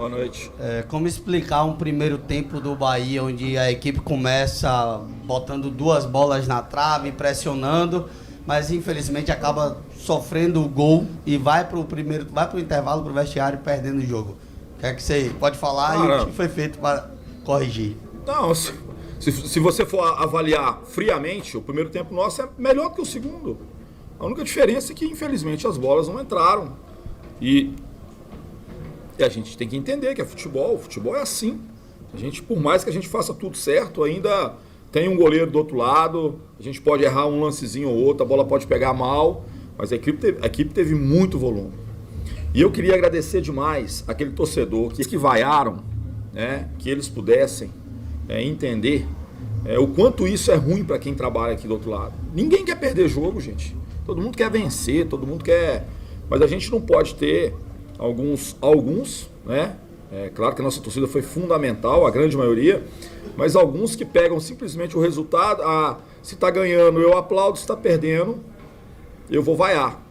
Boa noite. Como explicar um primeiro tempo do Bahia, onde a equipe começa botando duas bolas na trave, pressionando, mas infelizmente acaba sofrendo o gol e vai pro intervalo, pro vestiário, perdendo o jogo. O que é que você pode falar e o que foi feito para corrigir? Não, se você for avaliar friamente, o primeiro tempo nosso é melhor do que o segundo. A única diferença é que, infelizmente, as bolas não entraram. E a gente tem que entender que o futebol é assim. A gente, por mais que a gente faça tudo certo, ainda tem um goleiro do outro lado, a gente pode errar um lancezinho ou outro, a bola pode pegar mal, mas a equipe teve muito volume. E eu queria agradecer demais aquele torcedor que vaiaram, né, que eles pudessem entender o quanto isso é ruim para quem trabalha aqui do outro lado. Ninguém quer perder jogo, gente. Todo mundo quer vencer, todo mundo quer... Mas a gente não pode ter alguns, né? Claro que a nossa torcida foi fundamental, a grande maioria, mas alguns que pegam simplesmente o resultado, se está ganhando eu aplaudo, se está perdendo eu vou vaiar.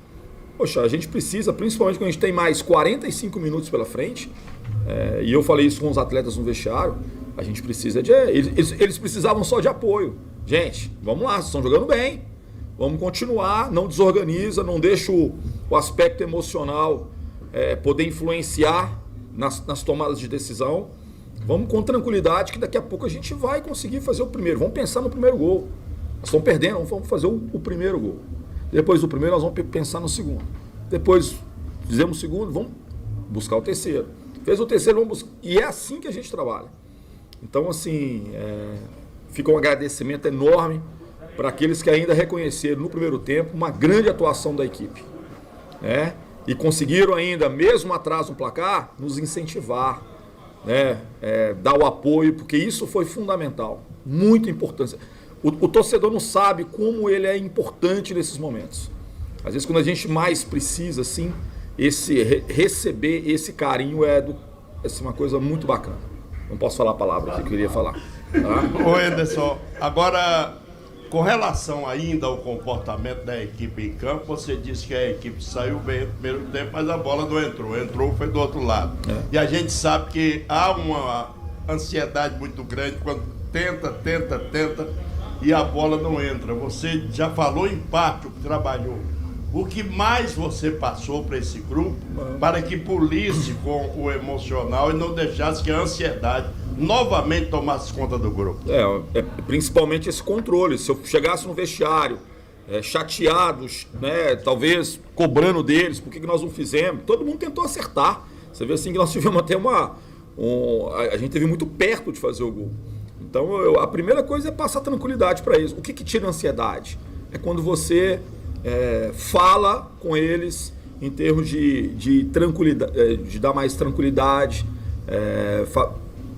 Poxa, a gente precisa, principalmente quando a gente tem mais 45 minutos pela frente, e eu falei isso com os atletas no vestiário, a gente precisa de... Eles precisavam só de apoio. Gente, vamos lá, vocês estão jogando bem, vamos continuar, não desorganiza, não deixa o aspecto emocional poder influenciar nas tomadas de decisão. Vamos com tranquilidade que daqui a pouco a gente vai conseguir fazer o primeiro. Vamos pensar no primeiro gol. Nós estamos perdendo, vamos fazer o primeiro gol. Depois do primeiro nós vamos pensar no segundo. Depois fizemos o segundo, vamos buscar o terceiro. Fez o terceiro, vamos buscar. E é assim que a gente trabalha. Então, assim, fica um agradecimento enorme para aqueles que ainda reconheceram no primeiro tempo uma grande atuação da equipe. E conseguiram ainda, mesmo atrás do placar, nos incentivar, dar o apoio, porque isso foi fundamental, muito importante. O torcedor não sabe como ele é importante nesses momentos. Às vezes, quando a gente mais precisa, assim, receber esse carinho é uma coisa muito bacana. Não posso falar a palavra que eu queria falar. Tá? Ô Anderson, agora, com relação ainda ao comportamento da equipe em campo, você disse que a equipe saiu bem no primeiro tempo, mas a bola não entrou, foi do outro lado. E a gente sabe que há uma ansiedade muito grande quando tenta e a bola não entra. Você já falou em parte o que trabalhou. O que mais você passou para esse grupo para que polisse com o emocional e não deixasse que a ansiedade novamente tomasse conta do grupo? Principalmente esse controle. Se eu chegasse no vestiário chateados, né, talvez cobrando deles, por que nós não fizemos? Todo mundo tentou acertar. Você vê assim que nós tivemos até a gente esteve muito perto de fazer o gol. Então a primeira coisa é passar tranquilidade para eles. O que tira a ansiedade? É quando você fala com eles em termos de tranquilidade, de dar mais tranquilidade,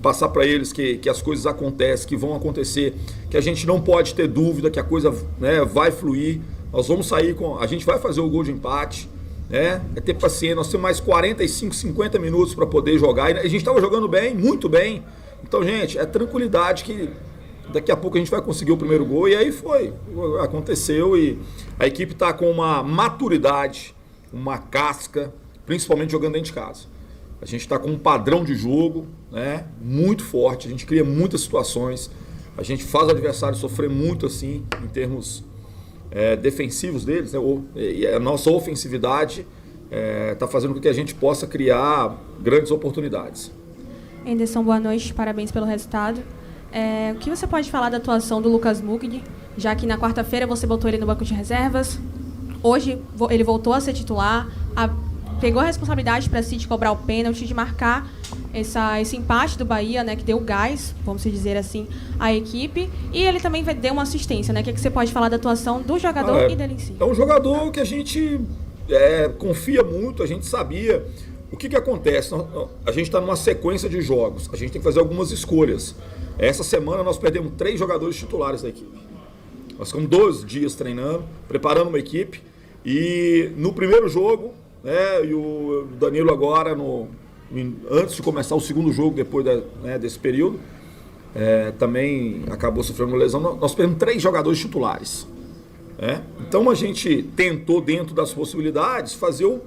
passar para eles que as coisas acontecem, que vão acontecer, que a gente não pode ter dúvida que a coisa, né, vai fluir. Nós vamos sair a gente vai fazer o gol de empate, é ter paciência. Nós temos mais 45, 50 minutos para poder jogar, e a gente estava jogando bem, muito bem. Então, gente, tranquilidade que daqui a pouco a gente vai conseguir o primeiro gol. E aí aconteceu, e a equipe está com uma maturidade, uma casca, principalmente jogando dentro de casa. A gente está com um padrão de jogo, né, muito forte, a gente cria muitas situações, a gente faz o adversário sofrer muito assim, em termos defensivos deles, né, e a nossa ofensividade está fazendo com que a gente possa criar grandes oportunidades. Anderson, boa noite, parabéns pelo resultado. O que você pode falar da atuação do Lucas Mugni, já que na quarta-feira você botou ele no banco de reservas, hoje ele voltou a ser titular, pegou a responsabilidade para si de cobrar o pênalti, de marcar esse empate do Bahia, né, que deu gás, vamos dizer assim, à equipe, e ele também deu uma assistência, né? O que você pode falar da atuação do jogador e dele em si? É um jogador que a gente confia muito, a gente sabia. O que acontece? A gente está numa sequência de jogos, a gente tem que fazer algumas escolhas. Essa semana nós perdemos 3 jogadores titulares da equipe. Nós ficamos 12 dias treinando, preparando uma equipe, e no primeiro jogo, e o Danilo agora, antes de começar o segundo jogo, depois desse período, também acabou sofrendo uma lesão. Nós perdemos 3 jogadores titulares. Então a gente tentou, dentro das possibilidades, fazer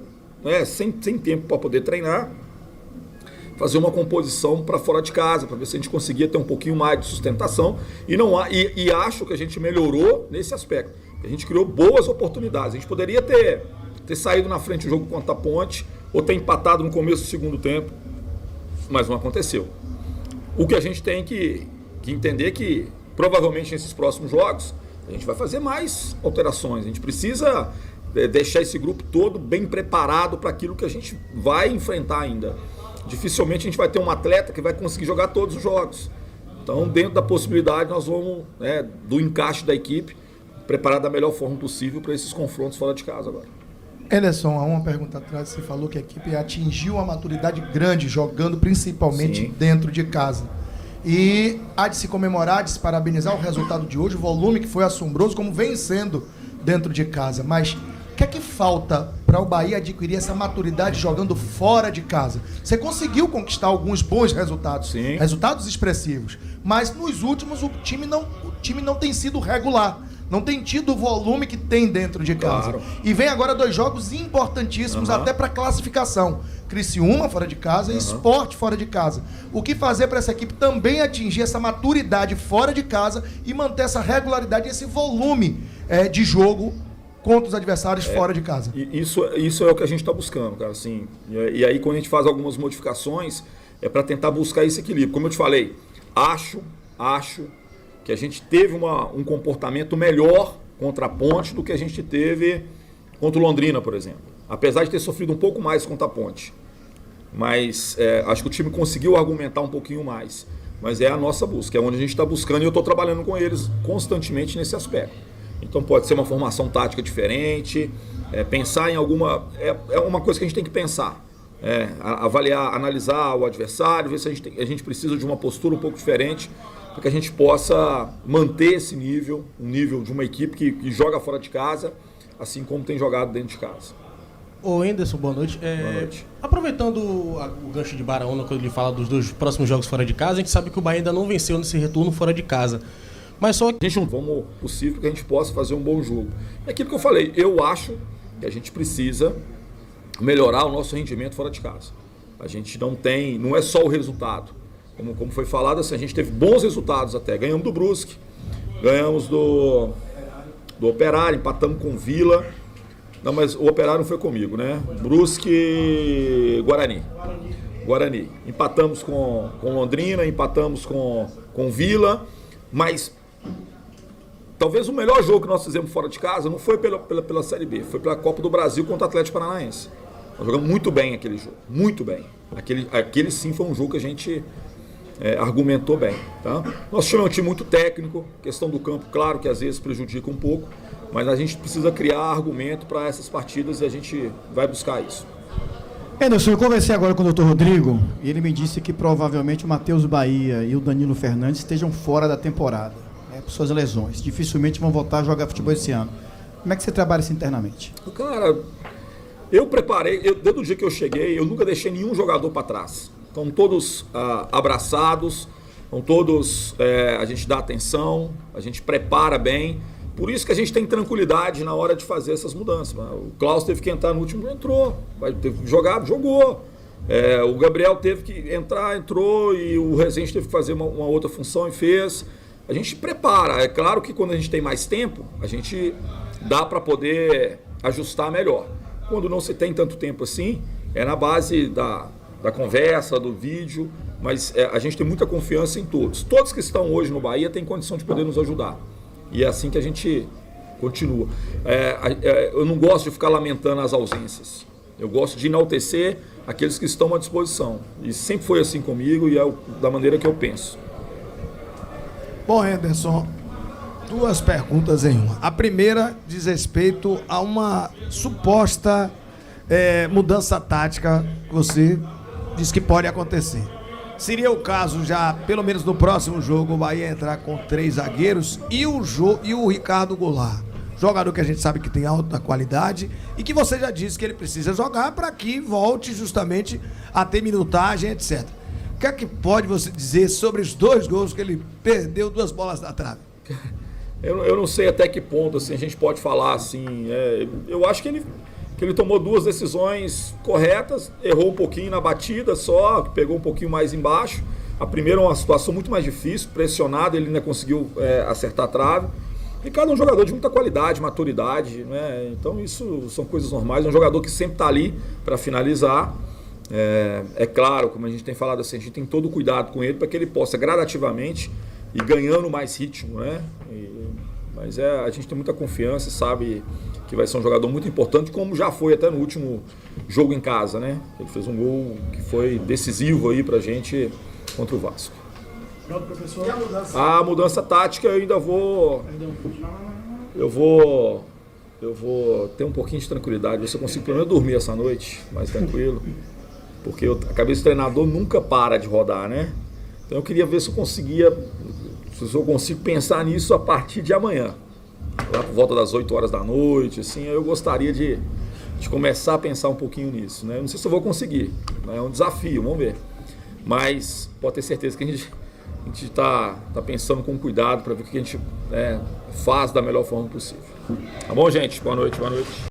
sem tempo para poder treinar, fazer uma composição para fora de casa, para ver se a gente conseguia ter um pouquinho mais de sustentação. E acho que a gente melhorou nesse aspecto. A gente criou boas oportunidades. A gente poderia ter saído na frente do jogo contra a Ponte, ou ter empatado no começo do segundo tempo, mas não aconteceu. O que a gente tem que entender é que, provavelmente, nesses próximos jogos, a gente vai fazer mais alterações. A gente precisa deixar esse grupo todo bem preparado para aquilo que a gente vai enfrentar ainda. Dificilmente a gente vai ter um atleta que vai conseguir jogar todos os jogos. Então, dentro da possibilidade, nós vamos, do encaixe da equipe, preparar da melhor forma possível para esses confrontos fora de casa agora. Ederson, há uma pergunta atrás, você falou que a equipe atingiu uma maturidade grande, jogando principalmente dentro de casa. E há de se comemorar, de se parabenizar o resultado de hoje, o volume que foi assombroso, como vem sendo dentro de casa. Mas o que é que falta para o Bahia adquirir essa maturidade jogando fora de casa? Você conseguiu conquistar alguns bons resultados, resultados expressivos, mas nos últimos o time não tem sido regular. Não tem tido o volume que tem dentro de casa. Claro. E vem agora 2 jogos importantíssimos até para classificação. Criciúma fora de casa e Sport fora de casa. O que fazer para essa equipe também atingir essa maturidade fora de casa e manter essa regularidade, esse volume de jogo contra os adversários fora de casa? Isso é o que a gente está buscando, cara. Assim, e aí quando a gente faz algumas modificações, é para tentar buscar esse equilíbrio. Como eu te falei, acho que a gente teve um comportamento melhor contra a Ponte do que a gente teve contra o Londrina, por exemplo. Apesar de ter sofrido um pouco mais contra a Ponte. Mas acho que o time conseguiu argumentar um pouquinho mais. Mas é a nossa busca, é onde a gente está buscando e eu estou trabalhando com eles constantemente nesse aspecto. Então pode ser uma formação tática diferente, pensar em alguma... É uma coisa que a gente tem que pensar. Avaliar, analisar o adversário, ver se a gente precisa de uma postura um pouco diferente, para que a gente possa manter esse nível, um nível de uma equipe que joga fora de casa, assim como tem jogado dentro de casa. Ô Anderson, boa noite. Boa noite. Aproveitando o gancho de Baraúna, quando ele fala dos 2 próximos jogos fora de casa, a gente sabe que o Bahia ainda não venceu nesse retorno fora de casa. Mas só que... A gente não como possível que a gente possa fazer um bom jogo. É aquilo que eu falei, eu acho que a gente precisa melhorar o nosso rendimento fora de casa. A gente não é só o resultado. Como foi falado, assim, a gente teve bons resultados até. Ganhamos do Brusque, ganhamos do Operário, empatamos com o Vila. Não, mas o Operário não foi comigo, né? Brusque e Guarani. Empatamos com Londrina, empatamos com Vila, mas talvez o melhor jogo que nós fizemos fora de casa não foi pela Série B, foi pela Copa do Brasil contra o Atlético Paranaense. Nós jogamos muito bem aquele jogo, muito bem. Aquele sim foi um jogo que a gente argumentou bem. Tá? Nosso time é um time muito técnico, questão do campo, claro que às vezes prejudica um pouco, mas a gente precisa criar argumento para essas partidas e a gente vai buscar isso. Anderson, eu conversei agora com o Dr. Rodrigo e ele me disse que provavelmente o Matheus Bahia e o Danilo Fernandes estejam fora da temporada, por suas lesões. Dificilmente vão voltar a jogar futebol esse ano. Como é que você trabalha isso internamente? Cara, eu preparei, desde o dia que eu cheguei, eu nunca deixei nenhum jogador para trás. Estão todos abraçados, estão todos, a gente dá atenção, a gente prepara bem. Por isso que a gente tem tranquilidade na hora de fazer essas mudanças. O Klaus teve que entrar no último, entrou. Teve que jogar, jogou. O Gabriel teve que entrar, entrou. E o Rezende teve que fazer uma outra função e fez. A gente prepara. É claro que quando a gente tem mais tempo, a gente dá para poder ajustar melhor. Quando não se tem tanto tempo assim, é na base da conversa, do vídeo. Mas a gente tem muita confiança em todos. Todos que estão hoje no Bahia têm condição de poder nos ajudar. E é assim que a gente continua. Eu não gosto de ficar lamentando as ausências. Eu gosto de enaltecer aqueles que estão à disposição. E sempre foi assim comigo e é da maneira que eu penso. Bom, Anderson, 2 perguntas em uma. A primeira diz respeito a uma suposta mudança tática que você diz que pode acontecer. Seria o caso já, pelo menos no próximo jogo, o Bahia entrar com 3 zagueiros e o Ricardo Goulart. Jogador que a gente sabe que tem alta qualidade e que você já disse que ele precisa jogar para que volte justamente a ter minutagem, etc. O que é que pode você dizer sobre os 2 gols que ele perdeu, 2 bolas na trave? Eu não sei até que ponto assim, a gente pode falar assim. Eu acho que que ele tomou 2 decisões corretas, errou um pouquinho na batida só, pegou um pouquinho mais embaixo. A primeira é uma situação muito mais difícil, pressionado, ele ainda conseguiu acertar a trave. Ricardo é um jogador de muita qualidade, maturidade, né? Então isso são coisas normais. É um jogador que sempre está ali para finalizar. É claro, como a gente tem falado assim, a gente tem todo o cuidado com ele para que ele possa gradativamente ir ganhando mais ritmo, né? Mas a gente tem muita confiança, sabe que vai ser um jogador muito importante, como já foi até no último jogo em casa, né? Ele fez um gol que foi decisivo aí pra gente contra o Vasco. Professor, a mudança tática eu ainda vou... Eu vou ter um pouquinho de tranquilidade, ver se eu consigo pelo menos dormir essa noite, mais tranquilo. Porque a cabeça do treinador nunca para de rodar, né? Então eu queria ver se eu consigo pensar nisso a partir de amanhã. Lá por volta das 8 horas da noite, assim, eu gostaria de começar a pensar um pouquinho nisso, né? Não sei se eu vou conseguir, né? É um desafio, vamos ver. Mas pode ter certeza que a gente tá pensando com cuidado para ver o que a gente faz da melhor forma possível. Tá bom, gente? Boa noite, boa noite.